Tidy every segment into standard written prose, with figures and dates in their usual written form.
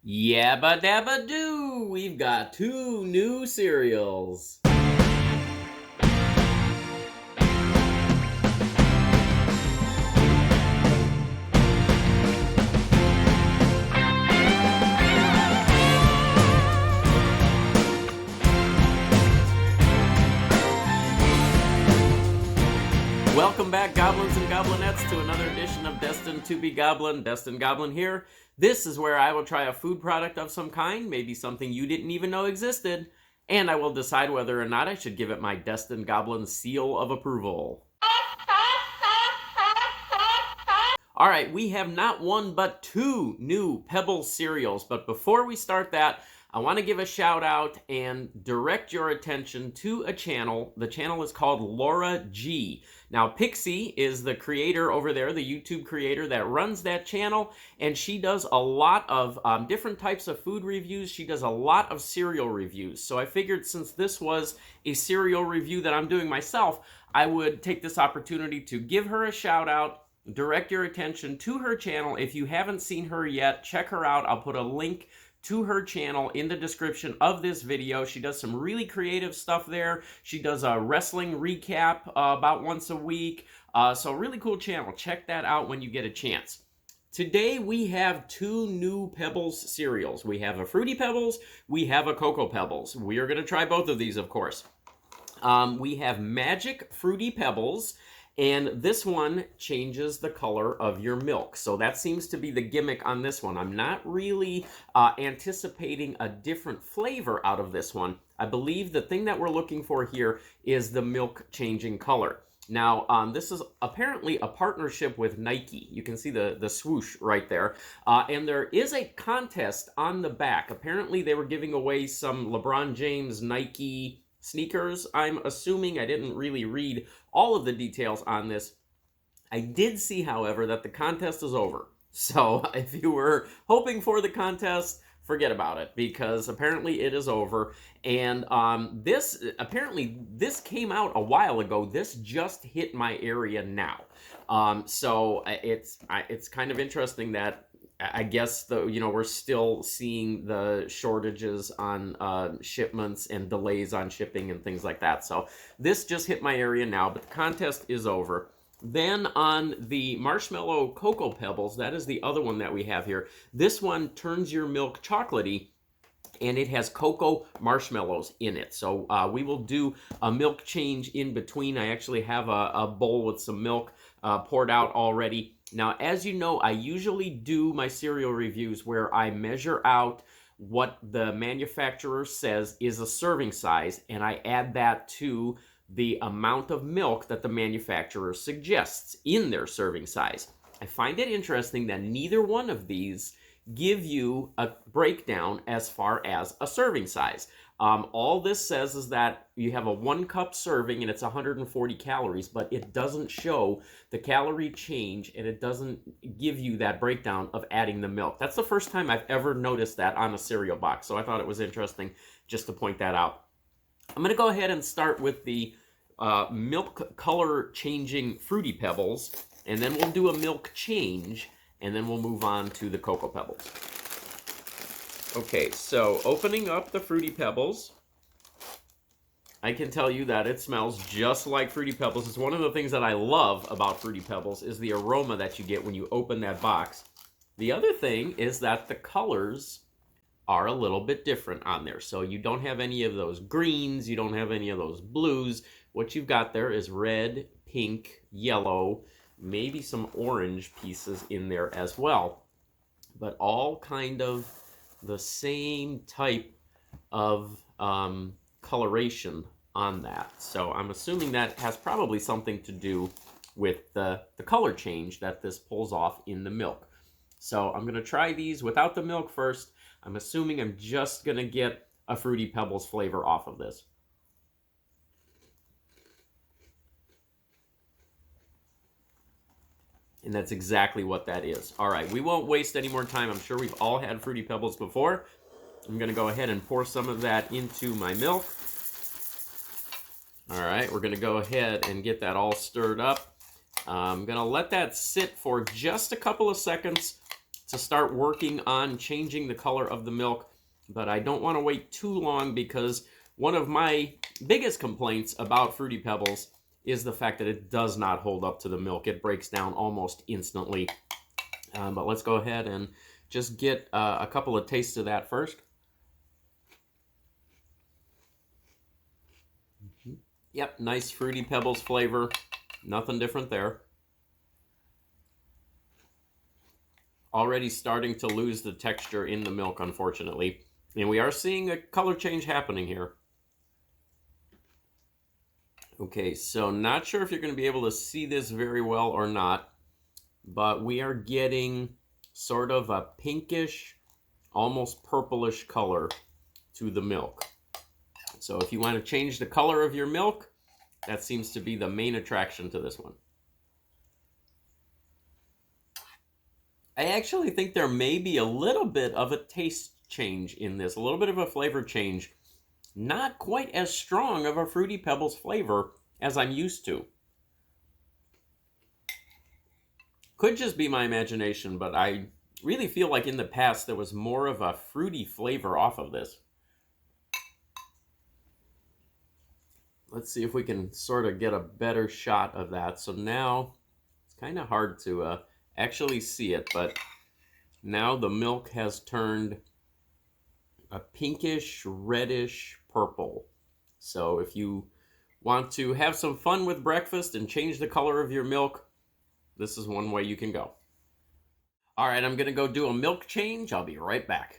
Yabba Dabba Doo! We've got 2 new cereals. Welcome back, goblins and goblinettes, to another edition of Destined to be Goblin. Destined Goblin here. This is where I will try a food product of some kind, maybe something you didn't even know existed, and I will decide whether or not I should give it my Destined Goblin seal of approval. Alright, we have not one but 2 new Pebbles cereals, but before we start that, I want to give a shout out and direct your attention to a channel. The channel is called Laura G. Now, Pixie is the creator over there, the YouTube creator that runs that channel, and she does a lot of different types of food reviews. She does a lot of cereal reviews. So I figured since this was a cereal review that I'm doing myself, I would take this opportunity to give her a shout out, direct your attention to her channel. If you haven't seen her yet, check her out. I'll put a link to her channel in the description of this video. She does some really creative stuff there. She does a wrestling recap about once a week. So really cool channel. Check that out when you get a chance. Today we have 2 new Pebbles cereals. We have a Fruity Pebbles, we have a Cocoa Pebbles. We are going to try both of these, of course. We have Magic Fruity Pebbles, and this one changes the color of your milk. So that seems to be the gimmick on this one. I'm not really anticipating a different flavor out of this one. I believe the thing that we're looking for here is the milk changing color. Now, this is apparently a partnership with Nike. You can see the swoosh right there. And there is a contest on the back. Apparently, they were giving away some LeBron James Nike sneakers, I'm assuming. I didn't really read all of the details on this. I did see, however, that the contest is over. So if you were hoping for the contest, forget about it, because apparently it is over. And this came out a while ago. This just hit my area now. So it's kind of interesting that I guess we're still seeing the shortages on shipments and delays on shipping and things like that. So this just hit my area now, but the contest is over. Then on the Marshmallow Cocoa Pebbles, that is the other one that we have here. This one turns your milk chocolatey, and it has cocoa marshmallows in it. So we will do a milk change in between. I actually have a bowl with some milk poured out already. Now, as you know, I usually do my cereal reviews where I measure out what the manufacturer says is a serving size, and I add that to the amount of milk that the manufacturer suggests in their serving size. I find it interesting that neither one of these give you a breakdown as far as a serving size. All this says is that you have a 1 cup serving and it's 140 calories, but it doesn't show the calorie change, and it doesn't give you that breakdown of adding the milk. That's the first time I've ever noticed that on a cereal box, so I thought it was interesting just to point that out. I'm going to go ahead and start with the milk color changing Fruity Pebbles, and then we'll do a milk change, and then we'll move on to the Cocoa Pebbles. Okay, so opening up the Fruity Pebbles, I can tell you that it smells just like Fruity Pebbles. It's one of the things that I love about Fruity Pebbles is the aroma that you get when you open that box. The other thing is that the colors are a little bit different on there. So you don't have any of those greens, you don't have any of those blues. What you've got there is red, pink, yellow, maybe some orange pieces in there as well. But all kind of the same type of coloration on that. So I'm assuming that has probably something to do with the color change that this pulls off in the milk. So I'm going to try these without the milk first. I'm assuming I'm just going to get a Fruity Pebbles flavor off of this. And that's exactly what that is. All right, we won't waste any more time. I'm sure we've all had Fruity Pebbles before. I'm going to go ahead and pour some of that into my milk. All right, we're going to go ahead and get that all stirred up. I'm going to let that sit for just a couple of seconds to start working on changing the color of the milk, but I don't want to wait too long because one of my biggest complaints about Fruity Pebbles is the fact that it does not hold up to the milk. It breaks down almost instantly. But let's go ahead and just get a couple of tastes of that first. Yep, nice Fruity Pebbles flavor. Nothing different there. Already starting to lose the texture in the milk, unfortunately. And we are seeing a color change happening here. Okay, so not sure if you're going to be able to see this very well or not, but we are getting sort of a pinkish, almost purplish color to the milk. So if you want to change the color of your milk, that seems to be the main attraction to this one. I actually think there may be a little bit of a taste change in this, a little bit of a flavor change. Not quite as strong of a Fruity Pebbles flavor as I'm used to. Could just be my imagination, but I really feel like in the past there was more of a fruity flavor off of this. Let's see if we can sort of get a better shot of that. So now it's kind of hard to actually see it, but now the milk has turned a pinkish, reddish purple. So if you want to have some fun with breakfast and change the color of your milk, this is one way you can go. All right, I'm gonna go do a milk change. I'll be right back.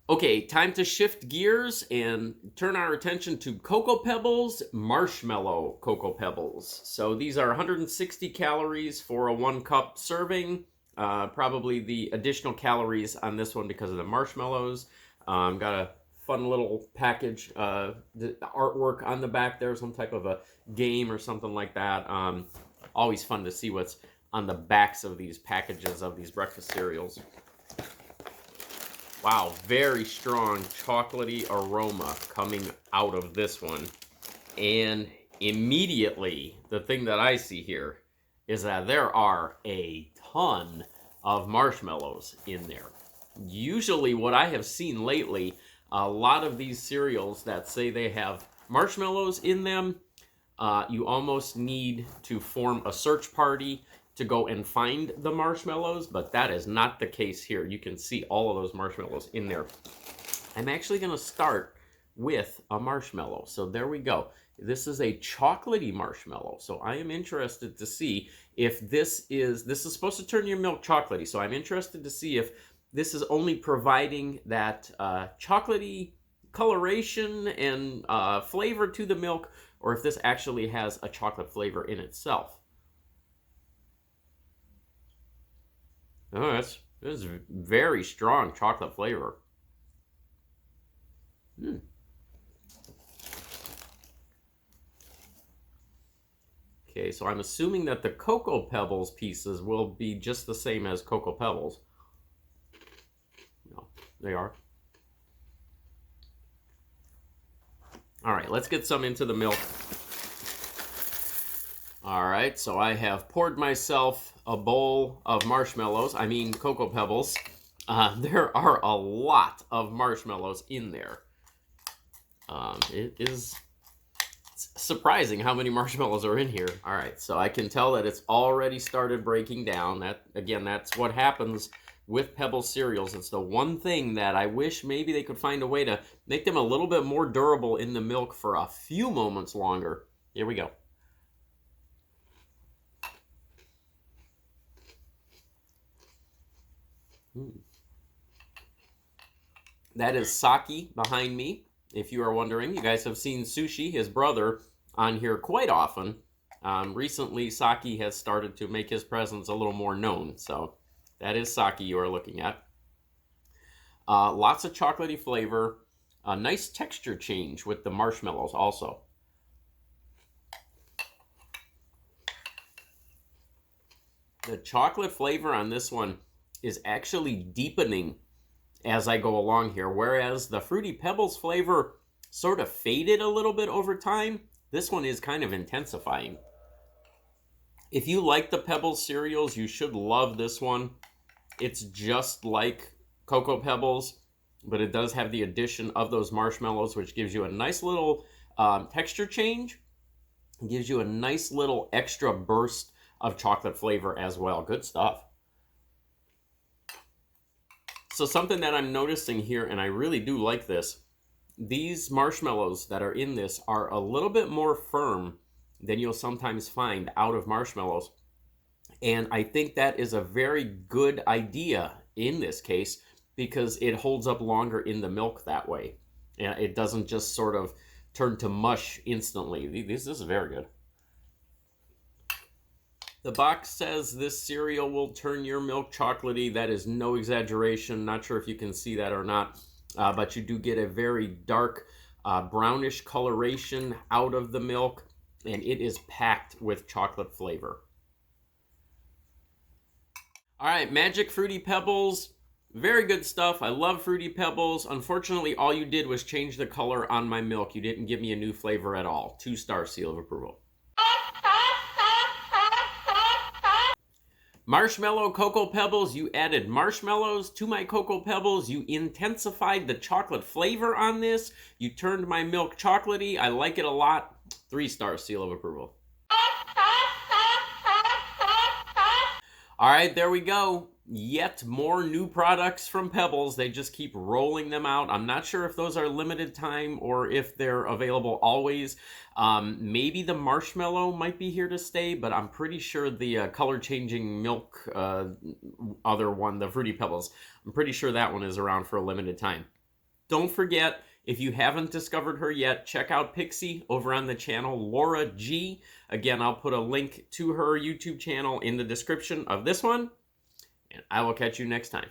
Okay, time to shift gears and turn our attention to Cocoa Pebbles Marshmallow Cocoa Pebbles. So these are 160 calories for a 1-cup serving. Probably the additional calories on this one because of the marshmallows. Got a fun little package, the artwork on the back there, some type of a game or something like that. Always fun to see what's on the backs of these packages of these breakfast cereals. Wow, very strong chocolatey aroma coming out of this one. And immediately, the thing that I see here is that there are a ton of marshmallows in there. Usually what I have seen lately, a lot of these cereals that say they have marshmallows in them, you almost need to form a search party to go and find the marshmallows, but that is not the case here. You can see all of those marshmallows in there. I'm actually going to start with a marshmallow. So there we go. This is a chocolatey marshmallow. So I am interested to see if this is supposed to turn your milk chocolatey. So I'm interested to see if this is only providing that chocolatey coloration and flavor to the milk, or if this actually has a chocolate flavor in itself. Oh, that's very strong chocolate flavor. Okay, so I'm assuming that the Cocoa Pebbles pieces will be just the same as Cocoa Pebbles. No, they are. All right, let's get some into the milk. All right, so I have poured myself a bowl of marshmallows, Cocoa Pebbles. There are a lot of marshmallows in there. It is surprising how many marshmallows are in here. All right, so I can tell that it's already started breaking down. That's what happens with Pebbles cereals. It's the one thing that I wish maybe they could find a way to make them a little bit more durable in the milk for a few moments longer. Here we go. That is Saki behind me. If you are wondering, you guys have seen Sushi, his brother, on here quite often. Recently, Saki has started to make his presence a little more known. So that is Saki you are looking at. Lots of chocolatey flavor. A nice texture change with the marshmallows also. The chocolate flavor on this one is actually deepening as I go along here, whereas the Fruity Pebbles flavor sort of faded a little bit over time. This one is kind of intensifying. If you like the Pebbles cereals, you should love this one. It's just like Cocoa Pebbles, but it does have the addition of those marshmallows, which gives you a nice little texture change. It gives you a nice little extra burst of chocolate flavor as well. Good stuff. So something that I'm noticing here, and I really do like this, these marshmallows that are in this are a little bit more firm than you'll sometimes find out of marshmallows. And I think that is a very good idea in this case because it holds up longer in the milk that way. And it doesn't just sort of turn to mush instantly. This is very good. The box says this cereal will turn your milk chocolatey. That is no exaggeration. Not sure if you can see that or not, but you do get a very dark brownish coloration out of the milk, and it is packed with chocolate flavor. All right, Magic Fruity Pebbles. Very good stuff. I love Fruity Pebbles. Unfortunately, all you did was change the color on my milk. You didn't give me a new flavor at all. 2-star seal of approval. Marshmallow Cocoa Pebbles. You added marshmallows to my Cocoa Pebbles. You intensified the chocolate flavor on this. You turned my milk chocolatey. I like it a lot. 3-star seal of approval. All right, there we go. Yet more new products from Pebbles. They just keep rolling them out. I'm not sure if those are limited time or if they're available always. Maybe the marshmallow might be here to stay, but I'm pretty sure the color-changing milk other one, the Fruity Pebbles, I'm pretty sure that one is around for a limited time. Don't forget, if you haven't discovered her yet, check out Pixie over on the channel Laura G. Again, I'll put a link to her YouTube channel in the description of this one. And I will catch you next time.